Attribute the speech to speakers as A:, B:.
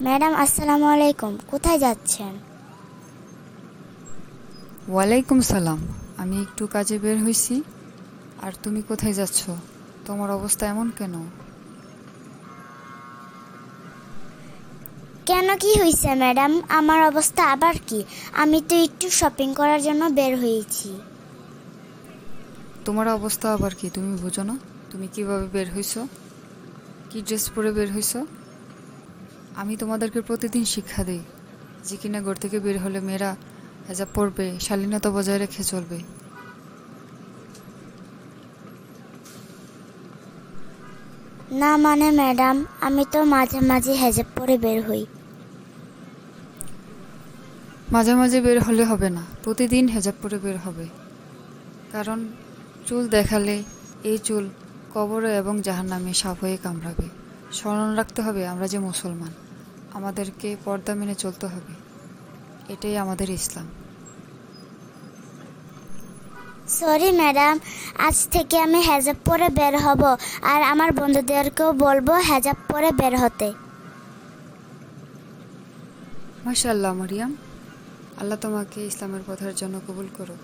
A: Madam আসসালামু আলাইকুম, কোথায় যাচ্ছেন?
B: ওয়ালাইকুম সালাম। আমি একটু কাজে বের হইছি। আর তুমি কোথায় যাচ্ছ? তোমার অবস্থা এমন কেন?
A: কেন, কি হয়েছে ম্যাডাম? আমার অবস্থা আবার কি? আমি তো একটু শপিং করার জন্য বের হয়েছি।
B: তোমার অবস্থা আবার কি তুমি বুঝো না? তুমি কিভাবে বের হইছো? কি ড্রেস পরে বের হইছো? আমি তোমাদেরকে প্রতিদিন শিক্ষা দেই যে কিনা ঘর থেকে বের হলে মেয়েরা হেজাব পরবে, শালীনতা বজায় রেখে চলবে।
A: না মানে ম্যাডাম, আমি তো মাঝে মাঝে হেজাব পরে বের হই।
B: মাঝে মাঝে বের হলে হবে না, প্রতিদিন হেজাব পরে বের হবে। কারণ চুল দেখালে এই চুল কবরে এবং জাহান্নামে সাপ হয়ে কামড়াবে। স্মরণ রাখতে হবে আমরা যে মুসলমান, আমাদেরকে পর্দা মেনে চলতে হবে। এটাই আমাদের ইসলাম।
A: সরি ম্যাডাম, আজ থেকে আমি হেজাব পরে বের হব। আর আমার বন্ধুদেরকেও বলবো হেজাব পরে বের হতে।
B: মাশাআল্লাহ মারিয়াম, আল্লাহ তোমাকে ইসলামের পথের জন্য কবুল করুক।